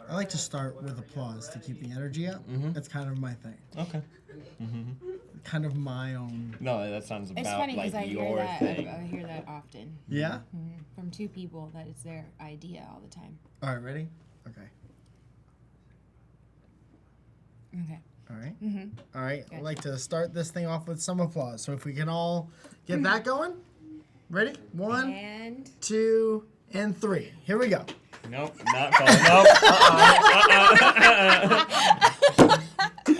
I like to start with applause to keep the energy up. That's kind of my thing. Okay. Kind of my own. No, that sounds It's about funny like because I hear your that. thing. I hear that often. Yeah? From two people that it's their idea all the time. All right, ready? Okay. Okay. All right. Mm-hmm. All right. I'd Gotcha. like to start this thing off with some applause. So if we can all get that going. Ready? 1, And 2, and 3. Here we go. Nope, not calling. Nope.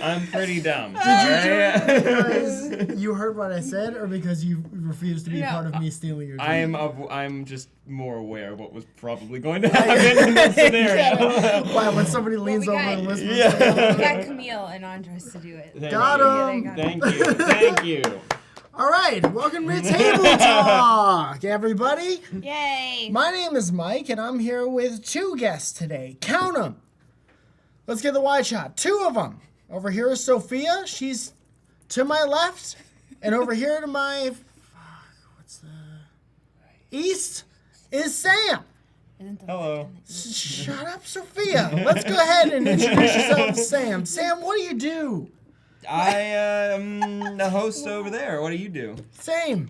I'm pretty dumb. Because you heard what I said, or because you refused to be No. part of me stealing your dream? I'm just more aware of what was probably going to happen in this scenario. Wow, when somebody leans we over got- and whispers. Yeah. we got Camille and Andres to do it. Got him. Yeah, Thank you. Thank you. All right, welcome to Table Talk, everybody. Yay! My name is Mike, and I'm here with 2 guests today. Count them. Let's get the wide shot. 2 of them. Over here is Sophia. She's to my left, and over here to my east is Sam. Isn't the Hello. Shut up, Sophia. Let's go ahead and introduce yourself, Sam. Sam, what do you do? I am the host over there. What do you do? Same,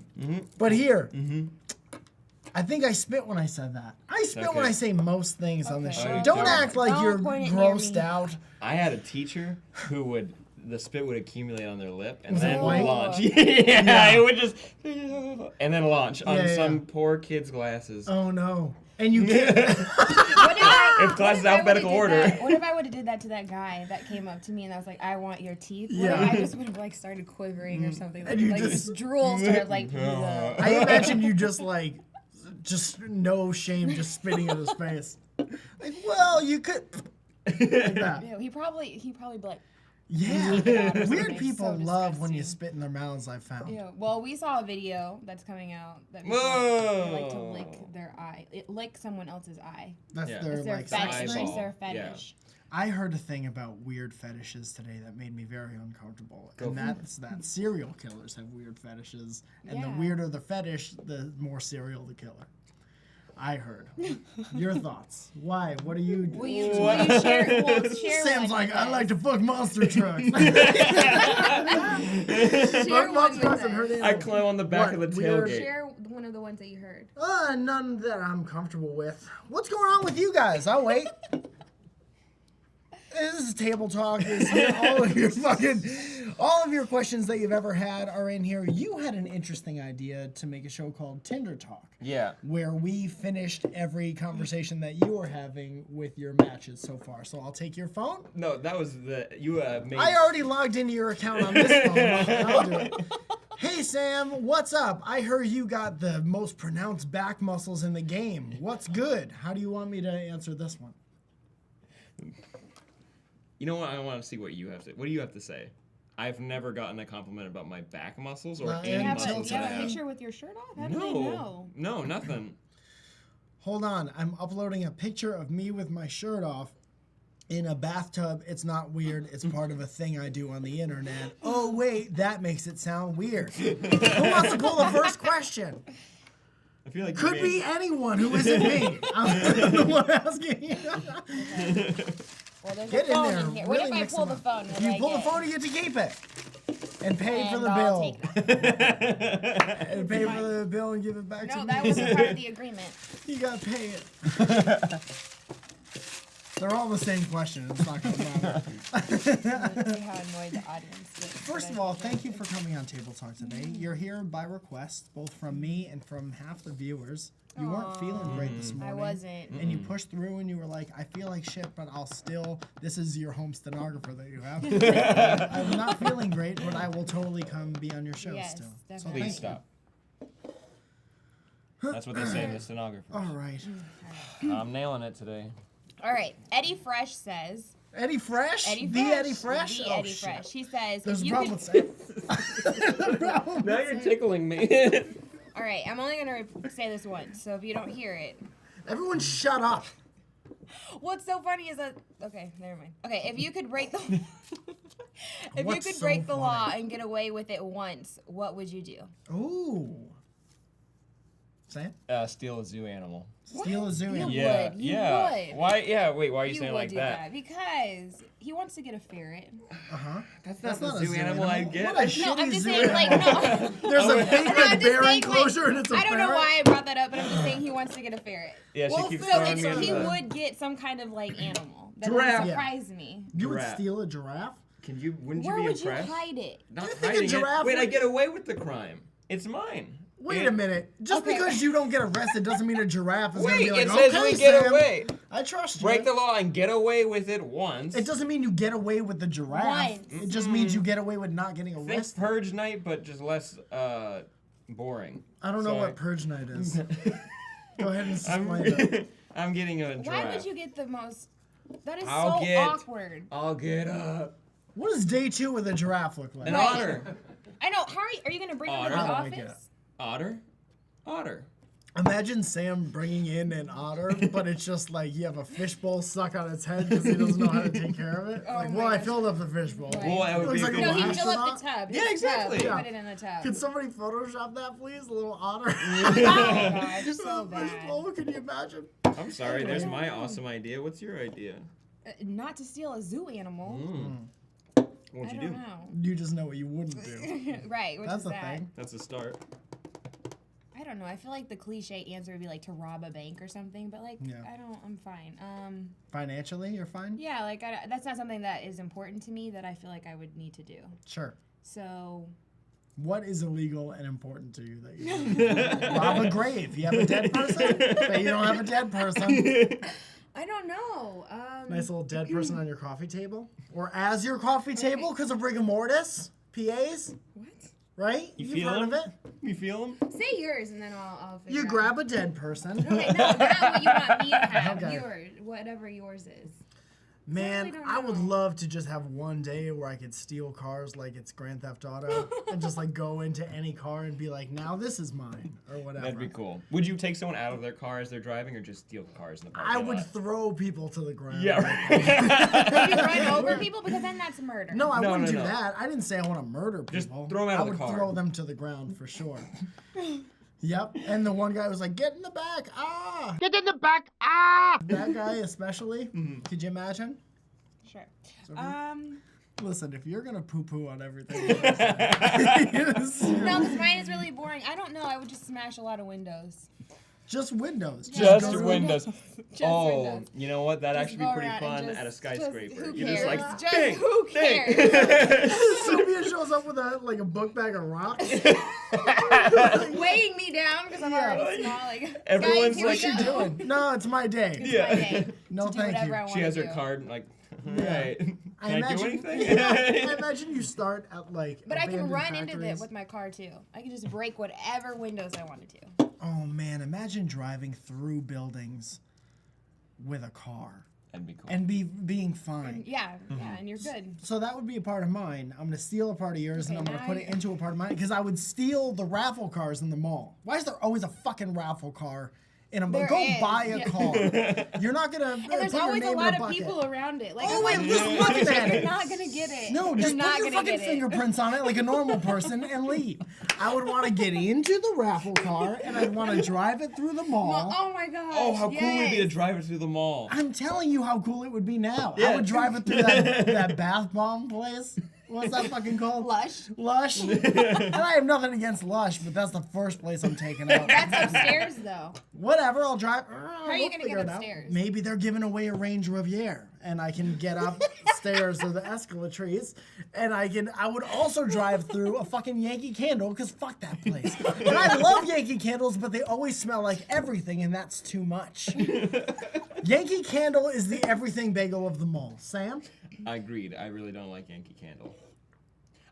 but here. I think I spit when I said that. I spit when okay. I say most things on the Okay. show. Oh, Don't don't. act like Don't you're point it near grossed me. out. I had a teacher who the spit would accumulate on their lip and Was it then white? launch. Yeah. It would just and then launch on Yeah, some yeah. poor kid's glasses. Oh no. And you can't. What if I, It's classes what if I alphabetical would've did order. that- What if I would have did that to that guy that came up to me and I was like, I want your teeth? What Yeah. if I just would have like started quivering or something? And you Like just- drool started like. I imagine you just no shame, just spitting in his face. Like, well, you could. Like that. Yeah, he probably be like, Yeah. Yeah. Weird It's people so love when you disgusting. spit in their mouths, I've found. yeah. Well, we saw a video that's coming out that people they like to lick their eye, lick someone else's eye. That's Yeah. their It's their like fetish. sex It's thing. their Yeah. fetish. I heard a thing about weird fetishes today that made me very uncomfortable. Go And for it. that's that serial killers have weird fetishes. And the Yeah. weirder the fetish, the more serial the killer. I heard. Your thoughts? Why? What are you Will you share? Well, share Sam's one like, with I us. like to fuck monster trucks. Share Fuck one monster with trucks and us. hurt I animals. climb on the back What, of the weird? tailgate. Share one of the ones that you heard. None that I'm comfortable with. What's going on with you guys? I'll wait. This is Table Talk. This is here. All of your questions that you've ever had are in here. You had an interesting idea to make a show called Tinder Talk, Yeah. where we finished every conversation that you were having with your matches so far. So I'll take your phone. No, that was you made. I already logged into your account on this phone. I'll do it. Hey Sam, what's up? I heard you got the most pronounced back muscles in the game. What's good? How do you want me to answer this one? You know what? I want to see what you have to. What do you have to say? I've never gotten a compliment about my back muscles or No, any you have muscles You have that I a have. picture with your shirt off? How do they know? No, nothing. Hold on, I'm uploading a picture of me with my shirt off in a bathtub. It's not weird. It's part of a thing I do on the internet. Oh wait, that makes it sound weird. Who wants to pull the first question? I feel like Could you're be anyone who isn't me. I'm the one asking. Well, there's Get a phone in there. here. What Really if I mix pull them the up. phone? If you pull the phone, you get to keep it. And pay for the I'll bill. take it. And pay for the bill and give it back to No, me. that wasn't part of the agreement. You gotta pay it. They're all the same question. It's not gonna matter. Let's see how annoyed the audience gets. First of all, thank you for coming on Table Talk today. You're here by request, both from me and from half the viewers. You weren't feeling great this I morning. wasn't. And you pushed through and you were like, I feel like shit, but I'll still, this is your home stenographer that you have. I'm not feeling great, but I will totally come be on your show Yes, still. definitely. Please stop. That's what they say in the stenographer. All right. I'm nailing it today. All right. Eddie Fresh says. Eddie Fresh? Eddie The Fresh. Eddie Fresh? The Oh, Eddie shit. Fresh. He says. There's if a you problem could, with Now you're tickling me. all right. I'm only going to say this once. So if you don't hear it. Everyone shut up. What's so funny is that. Okay, never mind. Okay, if you could break the. if What's you could so break the law funny? and get away with it once, what would you do? Ooh. Say it. Steal a zoo animal. Steal a zoo You animal. Yeah, would. You yeah. would. Why? Yeah. Wait. Why are you, You saying would like do that? because he wants to get a ferret. Uh-huh. That's That's not not the a zoo zoo animal animal. I'd get. What a No, shitty I'm just zoo saying, like, animal. no. There's a big No, I'm like just bear saying, enclosure and it's a I don't know ferret. why I brought that up, but I'm just saying he wants to get a ferret. Yeah, Well, she keeps so So throwing me he into the- would get some kind of like animal. That Giraffe. would surprise me. You would Giraffe. steal a giraffe? Can you? Wouldn't Where you be would you impressed? hide it? Not Do you think a hiding giraffe it. Wait, I would- get away with the crime. It's mine. Wait a minute. Just Okay. because you don't get arrested doesn't mean a giraffe is going to Wait, be like, it says okay, we get Sam, away. I trust you. Break the law and get away with it once. It doesn't mean you get away with the giraffe. Once. It just means you get away with not getting Think arrested. purge night, but just less boring. I don't know Sorry. what purge night is. Go ahead and I'm, explain it. I'm getting a giraffe. Why would you get the most? That is I'll so get- awkward. I'll get up. What does day 2 with a giraffe look like? An Right. otter. I know. How are you gonna bring him to the Otter. How do I get office? Otter. Otter. Imagine Sam bringing in an otter, but it's just like you have a fishbowl stuck on its head because he doesn't know how to take care of it. Oh Like, my well, I gosh. filled up the fishbowl. Right. Well, that would Looks be a like good a No, little he'd one. fill up astronaut? the tub. Yeah, His exactly. Tub. Yeah. Put it in the tub. Can somebody Photoshop that, please? A little otter. Oh gosh, Just so a bad. fishbowl. Can you imagine? I'm sorry, there's Yeah. my awesome idea. What's your idea? Not to steal a zoo animal. What'd I you don't do? know. You just know what you wouldn't do. Right, which That's is the that. thing. That's a start. I don't know. I feel like the cliche answer would be like to rob a bank or something, but like Yeah. I'm fine. Financially, you're fine? Yeah, like that's not something that is important to me that I feel like I would need to do. Sure. So What is illegal and important to you that you do? Rob a grave. You have a dead person? But you don't have a dead person. I don't know. Nice little dead person on your coffee table? Or as your coffee table because of rigor mortis? PAs? What? Right? You You've feel heard him? of it? You feel him? Say yours and then I'll figure You out. grab a dead person. Okay, no, not what you want me to have. Okay. Yours, whatever yours is. Man, really don't I would know. love to just have one day where I could steal cars like it's Grand Theft Auto and just like go into any car and be like, now this is mine or whatever. That'd be cool. Would you take someone out of their car as they're driving, or just steal cars in the parking I lot? would throw people to the ground. Yeah. Right. You run over people because then that's murder. No, I No, wouldn't no, do no. that. I didn't say I want to murder people. Just throw 'em out I of the would car. throw them to the ground for sure. Yep. And the one guy was like, get in the back. Ah. Get in the back. Ah. That guy especially. Could you imagine? Sure. Listen, if you're going to poo-poo on everything. No, because mine is really boring. I don't know. I would just smash a lot of windows. Just windows. Just go to- windows. Just Oh, windows. you know what? That'd Just actually go be pretty around fun and at a just- skyscraper. who You're just cares? like, Just ding, who ding. cares? Sylvia shows up with a book bag of rocks. Weighing me down because I'm Yeah. already small. Like, Everyone's guys, here like, we "What you go. doing? No, it's my day. It's Yeah. my day No, to do thank whatever you. I want She has to her do. card, like, Yeah. alright. Can I do anything? I imagine you start at like. But I can abandoned run into factories. it with my car too. I can just break whatever windows I wanted to. Oh man, imagine driving through buildings with a car That'd be cool. and being fine. Yeah, and you're good. So that would be a part of mine. I'm gonna steal a part of yours and Okay, I'm gonna now put it you're- into a part of mine because I would steal the raffle cars in the mall. Why is there always a fucking raffle car in a mall? There Go is, buy a yeah. car. You're not gonna. And there's put your always name a in lot of bucket. people around it. Like, Oh, I'm like, I'm just looking at you're it. not gonna get it. No, you're just not put your gonna fucking get it. fingerprints on it like a normal person and leave. I would want to get into the raffle car and I'd want to drive it through the mall. Well, oh my gosh. Oh, how cool would it be to yes. drive it through the mall? I'm telling you how cool it would be now. I Yeah. would drive it through that bath bomb place. What's that fucking called? Lush. Lush. And I have nothing against Lush, but that's the first place I'm taking out. That's upstairs though. Whatever, I'll drive. How are you gonna get upstairs? Maybe they're giving away a Range Riviera, and I can get upstairs or the escalatrice, and I would also drive through a fucking Yankee Candle, because fuck that place. And I love Yankee Candles, but they always smell like everything, and that's too much. Yankee Candle is the everything bagel of the mall. Sam? Agreed. I really don't like Yankee Candle.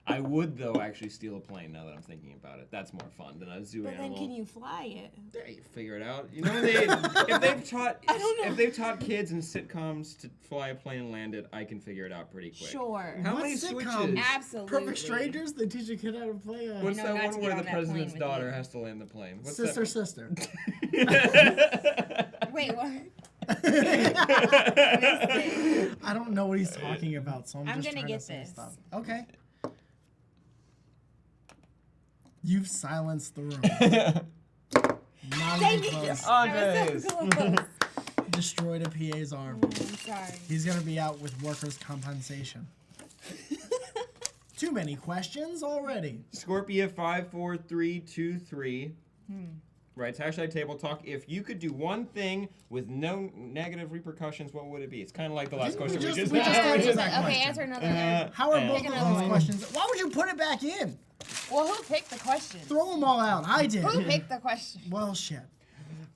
I would, though, actually steal a plane now that I'm thinking about it. That's more fun than a zoo But animal. then can you fly it? There, you figure it out. You know, if they've taught kids in sitcoms to fly a plane and land it, I can figure it out pretty quick. Sure. How What many sitcom? switches? Absolutely. Perfect Strangers? They teach a kid how to play a What's know that not one to where get the on that president's plane with daughter you. has to land the plane? What's sister. Wait, what? I don't know what he's talking about, so I'm I'm just gonna trying get to say this. stuff. Okay. You've silenced the room. Not Dang even it. close. I was so close. Destroyed a PA's arm. I'm sorry. He's gonna be out with workers' compensation. Too many questions already. Scorpia54323 writes #table talk. If you could do one thing with no negative repercussions, what would it be? It's kind of like the last Didn't question we we just- just we had. just answered Okay, that question. answer another. How are both Pick of another those one. questions? Why would you put it back in? Well, who picked the question? Throw them all out. I did. Who picked the question? Well, shit.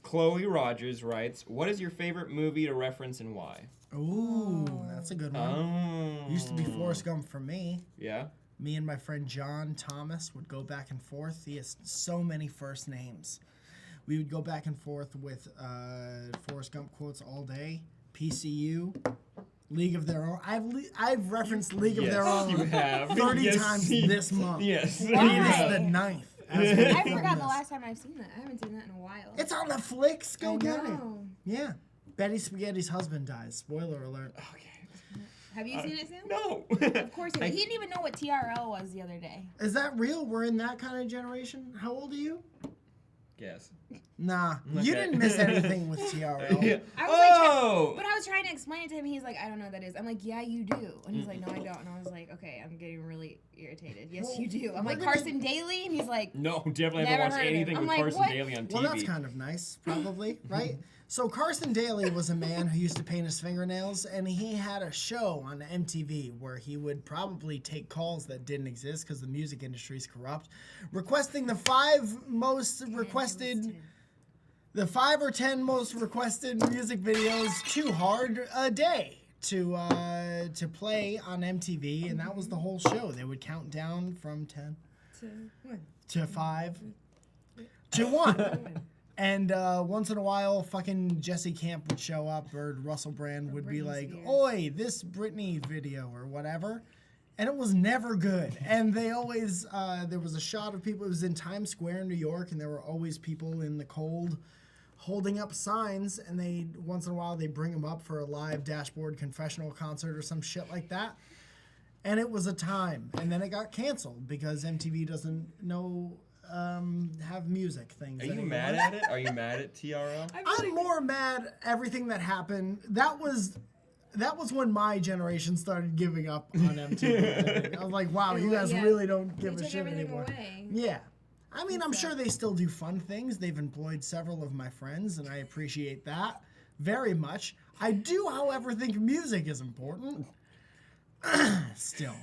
Chloe Rogers writes, what is your favorite movie to reference and why? Ooh, that's a good one. Oh. Used to be Forrest Gump for me. Yeah? Me and my friend John Thomas would go back and forth. He has so many first names. We would go back and forth with Forrest Gump quotes all day. PCU, League of Their Own. I've referenced League of Their Own you have. 30 Yes. times this month. Yes. It is Why? the 9th. I forgot the last time I've seen that. I haven't seen that in a while. It's on the flicks. Go I get it. know. Yeah. Betty Spaghetti's husband dies. Spoiler alert. Okay. Have you seen it, Sam? No. Of course he did. He didn't even know what TRL was the other day. Is that real? We're in that kind of generation? How old are you? Yes. Nah. You Okay. didn't miss anything with TRL. Yeah. I was like, Oh! but I was trying to explain it to him. He's like, I don't know what that is. I'm like, yeah, you do. And he's like, no, I don't. And I was like, okay, I'm getting really irritated. Yes, you do. I'm like, we're gonna- Carson Daly? And he's like, No, definitely Never haven't watched heard of him. anything I'm with like, Carson what? Daly on TV. Well, that's kind of nice, probably, right? So Carson Daly was a man who used to paint his fingernails, and he had a show on MTV where he would probably take calls that didn't exist because the music industry is corrupt, requesting the 5 or 10 most requested music videos too hard a day to play on MTV, and that was the whole show. They would count down from 10 to 5 to 1. And once in a while, fucking Jesse Camp would show up, or Russell Brand would be Britney like, Spears. "Oi, this Britney video," or whatever. And it was never good. And they always, there was a shot of people, it was in Times Square in New York, and there were always people in the cold holding up signs, and they, once in a while, they bring them up for a live dashboard confessional concert or some shit like that. And it was a time. And then it got canceled because MTV doesn't know have music things Are you anymore. mad at it? Are you mad at TRL? I'm more mad at everything that happened. That was when my generation started giving up on MTV. I was like, wow, you guys Yeah. really don't they give a took shit everything anymore. away. Yeah. I mean, I'm sure they still do fun things. They've employed several of my friends, and I appreciate that very much. I do, however, think music is important. Still.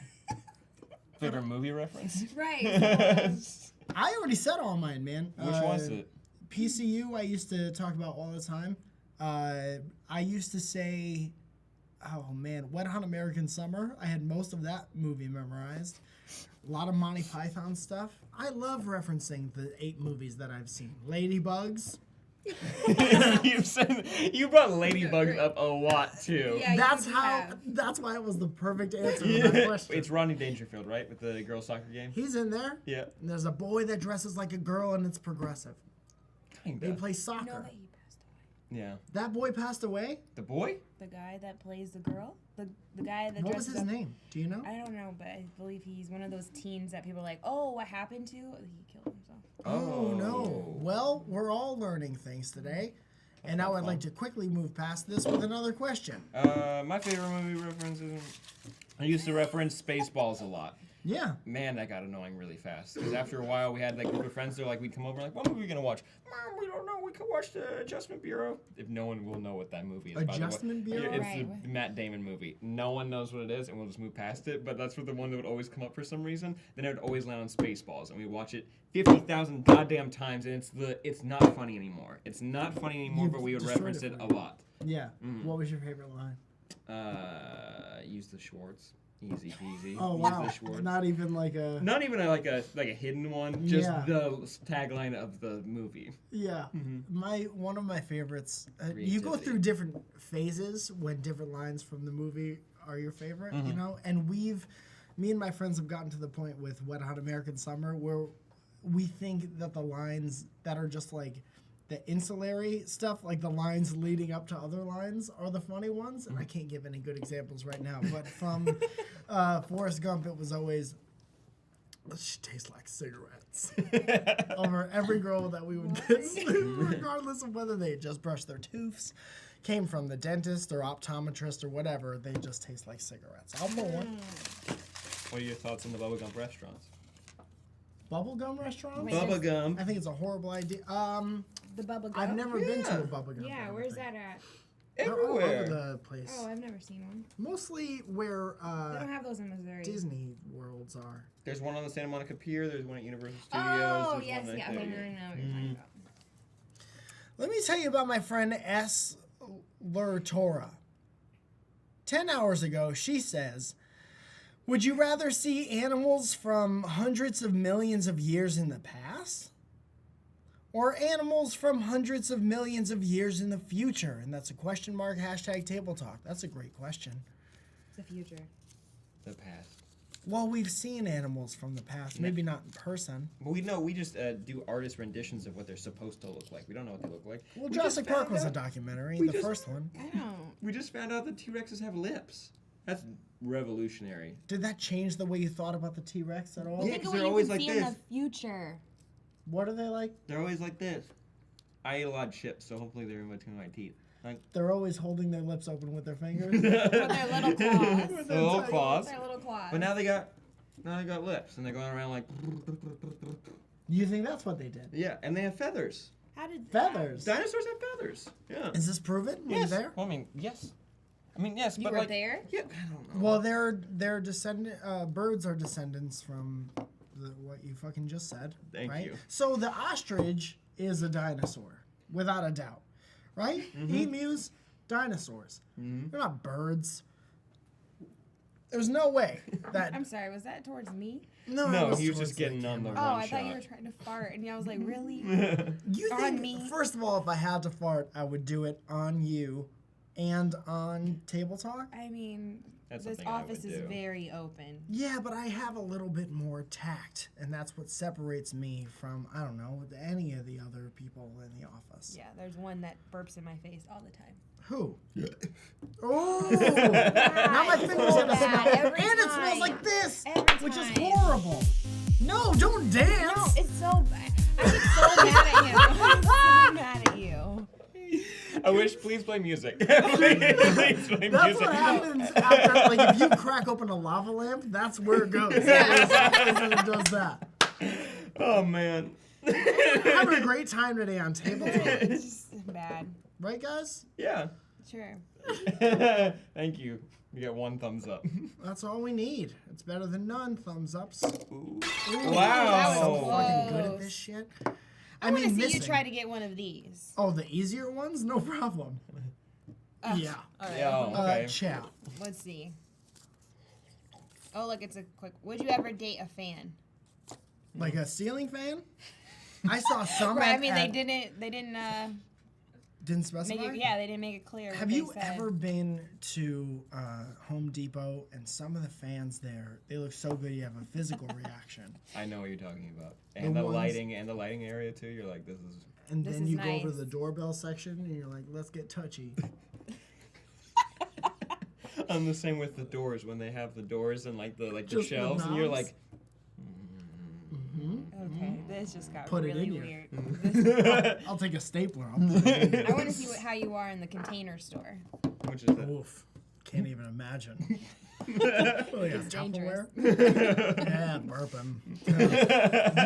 Favorite movie reference? Right. I already said all mine, man. Which was it? PCU, I used to talk about all the time. I used to say, oh man, Wet Hot American Summer. I had most of that movie memorized. A lot of Monty Python stuff. I love referencing the 8 movies that I've seen. Ladybugs. You brought Ladybug up a lot too. Yeah, That's you how. have. That's why it was the perfect answer to that question. It's Rodney Dangerfield, right? With the girls' soccer game? He's in there. Yeah. And there's a boy that dresses like a girl, and it's progressive. They Kinda. play You soccer. know that he passed away. Yeah. That boy passed away. The boy? The guy that plays the girl? The guy that What was dresses his up. name? Do you know? I don't know, but I believe he's one of those teens that people are like, oh, what happened to? He killed himself. Oh no. Well, we're all learning things today. And now I'd like to quickly move past this with another question. My favorite movie references. I used to reference Spaceballs a lot. Yeah. Man, that got annoying really fast. Because after a while, we had like a group of friends. They're like, we'd come over, like, what movie are we gonna watch? Mom, we don't know. We could watch the Adjustment Bureau. If no one will know what that movie is. Adjustment by the way. Bureau? It's Right. the Matt Damon movie. No one knows what it is, and we'll just move past it. But that's what the one that would always come up for some reason. Then it would always land on Spaceballs, and we watch it 50,000 goddamn times, and it's not funny anymore. It's not funny anymore, You've but we would destroyed reference it it for a me. lot. Yeah. What was your favorite line? Use the Schwartz. Easy peasy. Oh Use wow. the Schwartz. Not even like a. Not even like a hidden one, just Yeah. the tagline of the movie. Yeah. One of my favorites. You go Creativity. through different phases when different lines from the movie are your favorite. You know, and me and my friends have gotten to the point with Wet Hot American Summer where we think that the lines that are just like the ancillary stuff, like the lines leading up to other lines, are the funny ones. And I can't give any good examples right now, but from Forrest Gump, it was always, She tastes like cigarettes. Over every girl that we would kiss, regardless of whether they just brushed their teeths, came from the dentist or optometrist or whatever, they just taste like cigarettes. I'll pull one. What are your thoughts on the bubblegum restaurants? Bubblegum restaurants? Bubblegum. I think it's a horrible idea. The bubble gum? I've never been to a bubblegum. Yeah, where's that at? They're all Everywhere. over the place. Oh, I've never seen one. Mostly where They don't have those in Missouri. Disney worlds are. There's one on the Santa Monica Pier. There's one at Universal Studios. Oh, there's yes, one yeah. at- Okay, no, I know what you're talking about. Let me tell you about my friend S. Lurtora. 10 hours ago, she says, would you rather see animals from hundreds of millions of years in the past? Or animals from hundreds of millions of years in the future? And that's a question mark, hashtag table talk. That's a great question. The future. The past. Well, we've seen animals from the past, maybe not in person. But we know we just do artist renditions of what they're supposed to look like. We don't know what they look like. Well, We Jurassic just Park found was a out- documentary, we the just- first one. I don't. We just found out that T-Rexes have lips. That's revolutionary. Did that change the way you thought about the T-Rex at all? Yeah, Think 'cause of they're what you always can like see in this. the future. What are they like? They're always like this. I ate a lot of chips, so hopefully they're in between my teeth. Like They're always holding their lips open with their fingers. With their little claws. the little claws. Their little claws. But now they got lips, and they're going around like. You think that's what they did? Yeah, and they have feathers. How did Feathers. Dinosaurs have feathers. Yeah. Is this proven? Were you Yes. there? Well, I mean, yes. I mean, yes, You but were like. there? Yeah, I don't know. Well, they're descendant. Birds are descendants from what you fucking just said. Thank right? you. So the ostrich is a dinosaur, without a doubt, right? Emus, dinosaurs. They're not birds. There's no way that. I'm sorry, was that towards me? No, No, it was he was towards just getting on the camera. Oh, one I thought you shot. were trying to fart, and I was like, really? You On think, me. first of all, if I had to fart, I would do it on you and on Table Talk? I mean, That's this something I would office is do. very open. Yeah, but I have a little bit more tact, and that's what separates me from, I don't know, any of the other people in the office. Yeah, there's one that burps in my face all the time. Who? Oh! Now my fingers have to smell. Every And it smells time. like this, Every which is time. horrible. No, don't dance! No, it's so bad. I get so mad at him. I'm so mad at you. I wish. Please play music. Please play That's music. what happens after, like, if you crack open a lava lamp, that's where it goes. It does that. Oh man. Having a great time today on Table Talk. It's just bad. Right, guys? Yeah. Sure. Thank you. You get one thumbs up. That's all we need. It's better than none. Thumbs ups. Ooh. That Wow. was Fucking good at close. this shit. I want to see missing. you try to get one of these. Oh, the easier ones? No problem. Yeah. All right. Yeah. Okay. Chow. Let's see. Oh, look, it's a quick. Would you ever date a fan? Like a ceiling fan? I saw some. Right. I at- mean, at- they didn't didn't specify. make it. Yeah, they didn't make it clear. Have what you they said. ever been to Home Depot and some of the fans there? They look so good. You have a physical reaction, I know what you're talking about. And The the ones- lighting area too. You're like, this is. and This then is you go over to nice. the doorbell section and you're like, "Let's get touchy." I'm the same with the doors when they have the doors and like the Just the shelves, and you're knobs? like. Okay, this just got Put it really in you. weird. I'll take a stapler. I'll put it in I want to see how you are in the container store. Which is that? Oof. Can't even imagine. Oh, yeah, dangerous. Tupperware? Yeah, burping.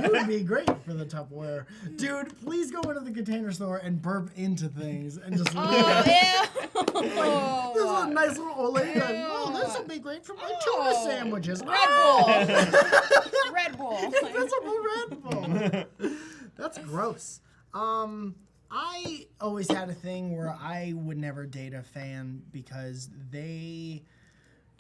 You would be great for the Tupperware. Dude, please go into the container store and burp into things and just Oh, ew. This is a nice little old lady going, Ew. oh, this will be great for my tuna Oh, sandwiches. Red Oh! Bull. Red Bull. Invisible Red Bull. That's gross. I always had a thing where I would never date a fan because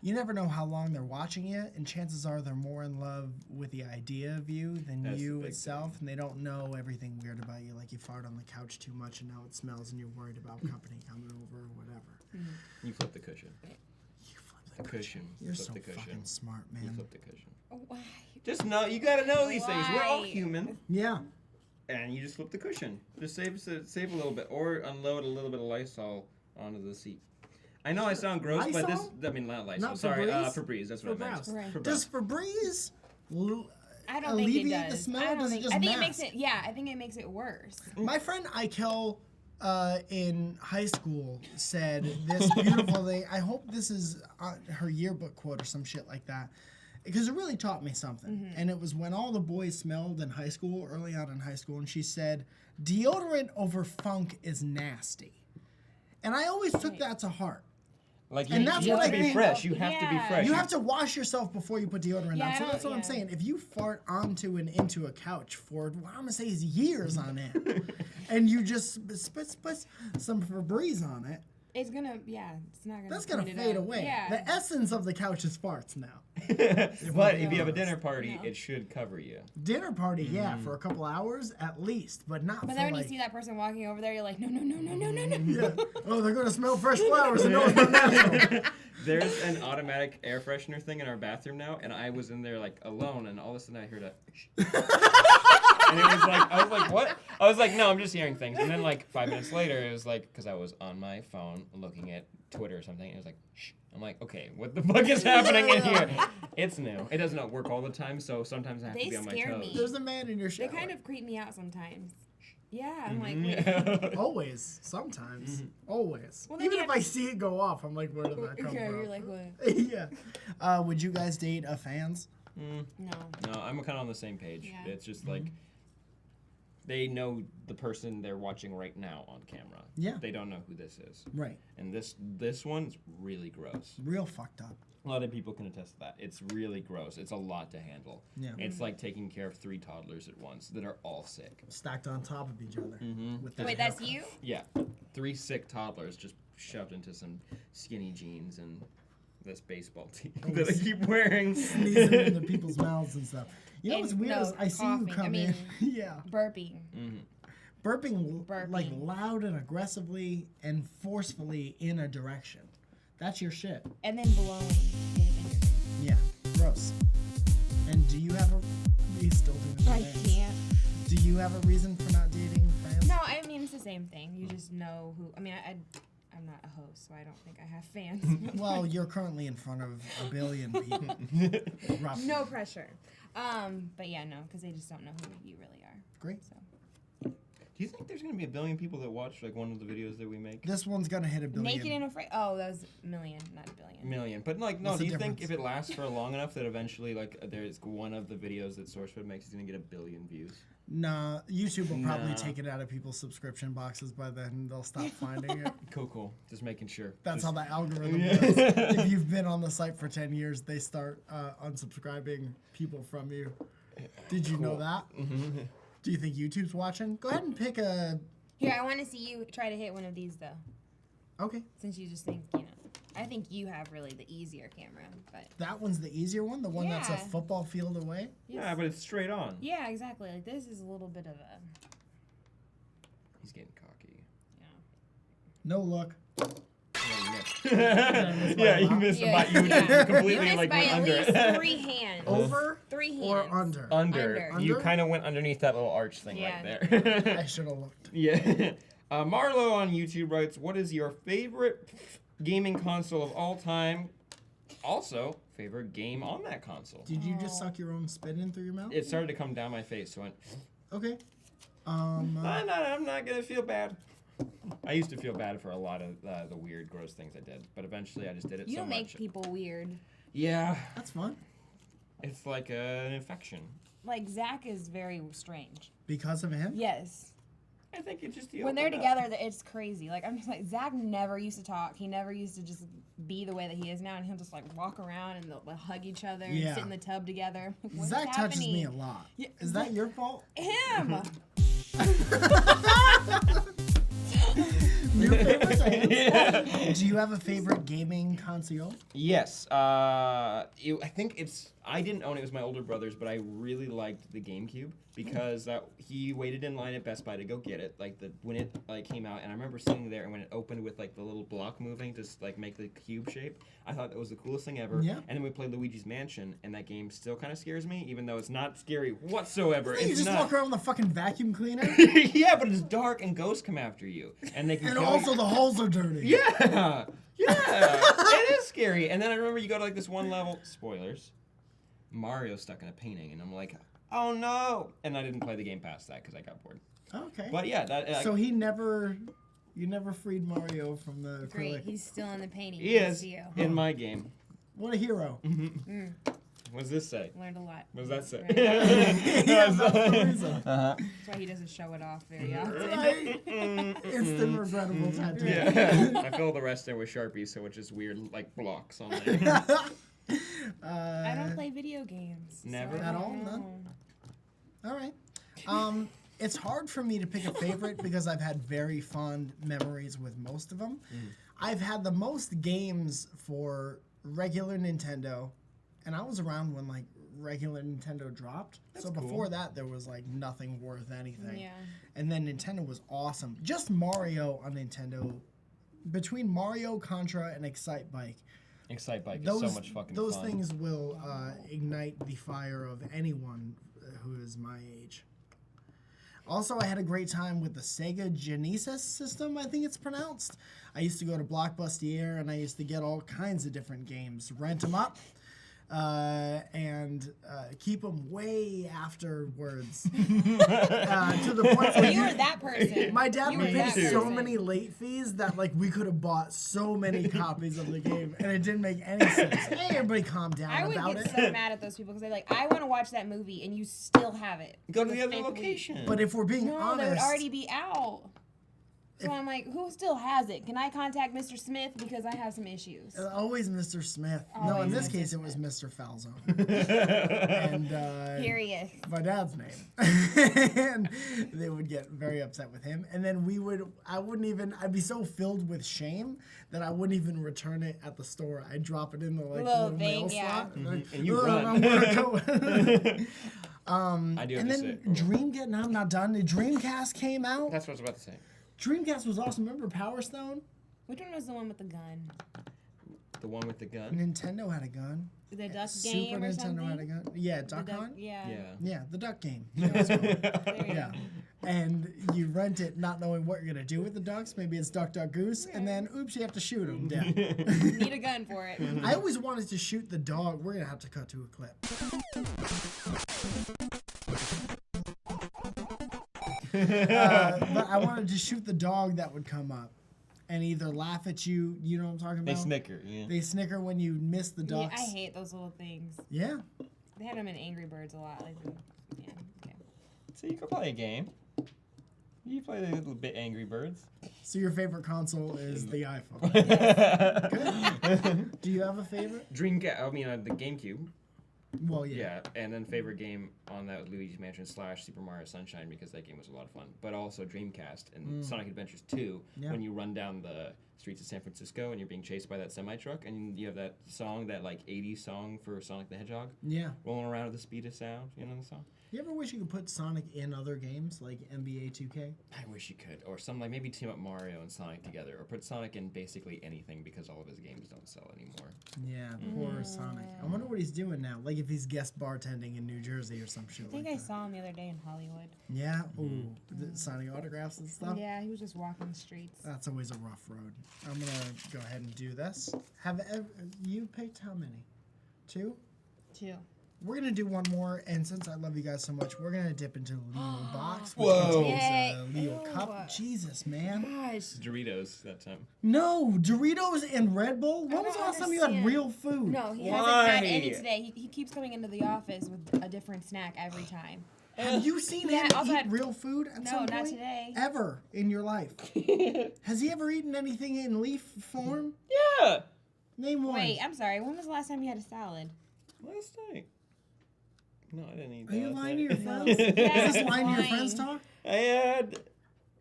you never know how long they're watching it, and chances are they're more in love with the idea of you than That's the you big itself, and they don't know everything weird about you, like you fart on the couch too much and now it smells and you're worried about company coming over or whatever. You flip the cushion. You flip the The cushion. You're Flip so the cushion. fucking smart, You man. flip the cushion. Why? Just know you gotta know these things. We're all Why? human, Yeah. and you just flip the cushion. Just save a little bit, or unload a little bit of Lysol onto the seat. I know I sound gross, but this, Lysol? I mean not Lysol. Not Sorry, Febreze? Febreze. That's what I meant. Febreze. Right. Febreze. Does Febreze I don't think it alleviate does. the smell? I Or don't does it think. just I think mask? it makes it. Yeah, I think it makes it worse. My friend Ikel in high school said this beautiful thing. I hope this is her yearbook quote or some shit like that. Because it really taught me something. Mm-hmm. And it was when all the boys smelled in high school, early on in high school, and she said, deodorant over funk is nasty. And I always took that to heart. Like And you, that's you what have I to be think- fresh. You have to be Yeah. fresh. You have to wash yourself before you put deodorant Yeah, on. I So don't- that's what I'm yeah. saying. If you fart onto and into a couch for, well, I'm going to say is years on end, and you just put some Febreze on it, It's gonna. Yeah, it's not gonna. that's going to clean it fade up. away. Yeah. The essence of the couch is farts now. But if you have a honest. dinner party, No. it should cover you. Dinner party, yeah, for a couple hours at least, but not But for then when like... you see that person walking over there, you're like, no, no, no, no, no, no, no. Yeah. Oh, they're going to smell fresh flowers and no, it's not natural. There's an automatic air freshener thing in our bathroom now, and I was in there like alone, and all of a sudden I heard a. And it was like, I was like, what? I was like, no, I'm just hearing things. And then like 5 minutes later, it was like, because I was on my phone looking at Twitter or something, and it was like, shh. I'm like, okay, what the fuck is happening in here? It's new. It does not work all the time, so sometimes I have They to be on my scare toes. me. There's a man in your shower. They kind of creep me out sometimes. Yeah, I'm like, Mhm. wait. Yeah. Always. Sometimes. Always. Well, then Even you if have I to- see it go off, I'm like, where did that come Okay, from? you're like, what? Yeah. Would you guys date a fans? No. No, I'm kind of on the same page. Yeah. It's just like they know the person they're watching right now on camera. Yeah. They don't know who this is. Right. And this one's really gross. Real fucked up. A lot of people can attest to that. It's really gross. It's a lot to handle. Yeah. It's like taking care of 3 toddlers at once that are all sick. Stacked on top of each other. Mhm. With their Wait, that's haircuts. you? Yeah. 3 sick toddlers just shoved into some skinny jeans and this baseball tee that I keep wearing. Sneezing into people's mouths and stuff. You know And what's weird no, is I see coughing. you come I in. mean- Yeah. Burping. Burping like Burping. loud and aggressively and forcefully in a direction. That's your shit. And then blowing. Yeah. Gross. And do you have a... He's still doing the I fans. can't. Do you have a reason for not dating fans? No, I mean, it's the same thing. You just know who. I mean, I'm not a host, so I don't think I have fans. Well, you're currently in front of a billion people. Roughly. No pressure. But yeah, no, because they just don't know who you really are. Great. So. Do you think there's going to be a billion people that watch like one of the videos that we make? This one's gonna hit a billion. Naked and Afraid. Oh, that was a million, not a billion. Million. But like, no, What's do the you think difference? if it lasts for long enough that eventually like there's one of the videos that SourceFed makes is going to get 1 billion views? Nah, YouTube will probably Nah. take it out of people's subscription boxes by then. They'll stop finding it. Cool. Just making sure. That's Just- how the algorithm Yeah. works. If you've been on the site for 10 years, they start unsubscribing people from you. Did you know that? Mm-hmm. Do you think YouTube's watching? Go ahead and pick a... Here, I want to see you try to hit one of these though, Okay. since you just think, you know. I think you have really the easier camera, but That one's the easier one? The one that's a Yeah. football field away? Yeah, but it's straight on. yeah, exactly. Like this is a little bit of a, He's getting cocky. No look. Yeah, you missed. Yeah, You yeah. completely you missed like by went at under least it. 3 hands. Over 3 hands. or under? Under. You Under? kind of went underneath that little arch thing Yeah. right there. I should have looked. Yeah. Marlo on YouTube writes, "What is your favorite gaming console of all time? Also, favorite game on that console?" Did you just suck your own spit in through your mouth? It started to come down my face, so I went, Okay. I'm not gonna feel bad. I used to feel bad for a lot of the weird, gross things I did, but eventually I just did it You so don't make much. people weird. Yeah, That's fun. it's like an infection. Like Zach is very strange. Because of him? Yes. I think it just When they're together, it's crazy. Like I'm just like Zach never used to talk. He never used to just be the way that he is now, and he'll just like walk around and they'll hug each other and Yeah. sit in the tub together. Like, what is Zach touches me happening? a lot. Yeah, Is that your fault? Him. New favorite thing? Yeah. Do you have a favorite gaming console? Yes, I think it's. I didn't own it. It was my older brother's, but I really liked the GameCube because he waited in line at Best Buy to go get it. Like when it came out, and I remember sitting there, and when it opened with like the little block moving to like make the cube shape, I thought that was the coolest thing ever. Yeah. And then we played Luigi's Mansion, and that game still kind of scares me, even though it's not scary whatsoever. You It's just not. walk around with a fucking vacuum cleaner? Yeah, but it's dark and ghosts come after you, and they can. And kill also you. the holes are dirty. Yeah, it is scary. And then I remember you go to like this one level. Spoilers. Mario stuck in a painting, and I'm like, oh no, and I didn't play the game past that because I got bored. Okay. But yeah, that. So you never freed Mario from the Great, acrylic. he's still in the painting. he is You. in my game. What a hero. What does this say? Learned a lot. What does that say? Right. Yeah, that's the reason. Uh-huh. That's why he doesn't show it off very often. Right? Instant regrettable tattoo. Yeah. I fill the rest there with Sharpies, so it's just weird, like, blocks on there. I don't play video games. Never? So I At don't all? know. All right. It's hard for me to pick a favorite because I've had very fond memories with most of them. I've had the most games for regular Nintendo, and I was around when like regular Nintendo dropped. So before that, there was like nothing worth anything. Yeah. And then Nintendo was awesome. Just Mario on Nintendo, between Mario, Contra, and Excite Bike. Excite Bike is so much fucking those fun. things will ignite the fire of anyone who is my age. Also, I had a great time with the Sega Genesis system, I think it's pronounced. I used to go to Blockbuster and I used to get all kinds of different games, rent them up, and keep them way afterwards. To the point where You were that person. my dad You would were pay that so person. many late fees that like we could have bought so many copies of the game, and it didn't make any sense. Hey, everybody, calm down I would about get it. so mad at those people because they're like, I want to watch that movie and you still have it. Go to for the other fifth week." location. But if we're being No, honest, they would already be out. So I'm like, who still has it? Can I contact Mr. Smith because I have some issues? always Mr. Smith. No, in Always this Mr. case, it Smith. was Mr. Falzone. And Period. my dad's name. And they would get very upset with him. And then I'd be so filled with shame that I wouldn't even return it at the store. I'd drop it in the like Little little thing, mail yeah. slot. And you "Ugh, run." I'm gonna go." I do have And to then say. Dreamcast, no, I'm not done. The Dreamcast came out. That's what I was about to say. Dreamcast was awesome. Remember Power Stone? Which one was the one with the gun? The one with the gun? Nintendo had a gun. The Duck Super Game or Nintendo something? had a gun. Yeah, Duck The Duck- Hunt. Yeah. Yeah. Yeah, the Duck Game. That was cool. There you Yeah. go. And you rent it not knowing what you're going to do with the ducks. Maybe it's Duck, Duck, Goose. And then, oops, you have to shoot them. Yeah. Need a gun for it. I always wanted to shoot the dog. We're going to have to cut to a clip. But I wanted to shoot the dog that would come up and either laugh at you. You know what I'm talking about? They snicker, yeah. They snicker when you miss the Yeah, ducks. I hate those little things. Yeah. They had them in Angry Birds a lot. Like, yeah, okay. So you can play a game. You play the little bit Angry Birds. So your favorite console is the iPhone. Do you have a favorite? Dreamcast, I mean, the GameCube. Well, yeah. Yeah, and then favorite game on that was Luigi's Mansion / Super Mario Sunshine because that game was a lot of fun. But also Dreamcast and Sonic Adventures 2 Yeah. when you run down the streets of San Francisco and you're being chased by that semi-truck and you have that song, that like 80s song for Sonic the Hedgehog Yeah. rolling around at the speed of sound. You know the song? You ever wish you could put Sonic in other games like NBA 2K? I wish you could. Or something like maybe team up Mario and Sonic together or put Sonic in basically anything because all of his games don't sell anymore. Yeah, poor Sonic. I wonder what he's doing now. Like if he's guest bartending in New Jersey or some shit I think like I that. saw him the other day in Hollywood. Yeah. Ooh, signing autographs and stuff. Yeah, he was just walking the streets. That's always a rough road. I'm gonna go ahead and do this. You picked how many? 2? 2. We're gonna do one more, and since I love you guys so much, we're gonna dip into the Leo box, which Whoa. contains Yay. a Leo Ew. cup. Jesus, man. Gosh. Doritos that time. No, Doritos and Red Bull. When I was the don't last time you had understand. real food? No, he Why? hasn't had any today. He keeps coming into the office with a different snack every time. Have you seen Yeah, him also eat had- real food at No, some point? not today. Ever in your life? Has he ever eaten anything in leaf form? Yeah! Name one. Wait, I'm sorry. When was the last time you had a salad? Last night. No, I didn't eat Are that. you last lying to night. your friends? Yeah, Is this it's lying to your lying. friends talk? I had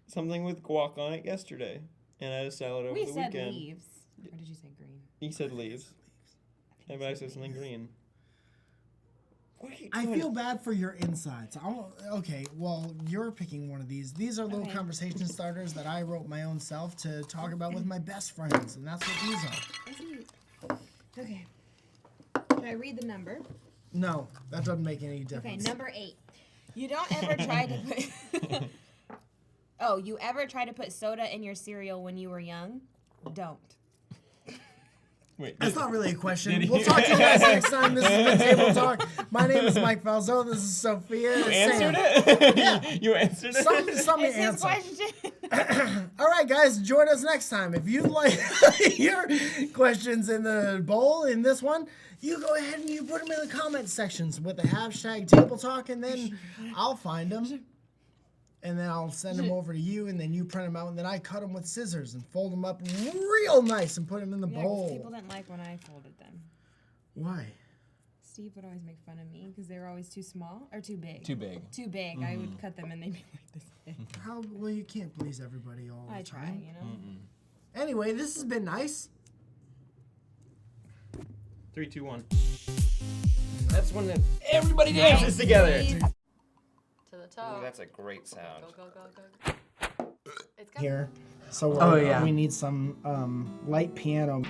something with guac on it yesterday, and I had a salad over We the said weekend. leaves. Or did you say green? He said leaves. Yeah, but I said something green. What are you I doing? feel bad for your insides. Okay, well, you're picking one of these. These are little Okay. conversation starters that I wrote my own self to talk about with my best friends, and that's what these are. Is he? Okay. Should I read the number? No, that doesn't make any Okay, difference. number 8. You don't ever try to put... Oh, you ever try to put soda in your cereal when you were young? Don't. Wait, That's not really a question. Did We'll he- talk to you guys next time. This has been Table Talk. My name is Mike Falzo. This is Sophia. you Sam. answered it? Yeah. You answered it? Some It's his answer. question. All right, guys, join us next time. If you'd like your questions in the bowl in this one, you go ahead and you put them in the comment sections with the hashtag Table Talk, and then I'll find them. And then I'll send them over to you, and then you print them out, and then I cut them with scissors and fold them up real nice and put them in the Yeah, 'cause bowl. people didn't like when I folded them. Why? Steve would always make fun of me because they were always too small or too big. Too big. Too big. I would cut them and they'd be like this big. How well you can't please everybody all the I time. try, you know. Anyway, this has been nice. 3, 2, 1. That's when everybody dances together. To the top. Ooh, that's a great sound. Go, go, go, go. It's coming. Here, so Oh, yeah. we need some light piano.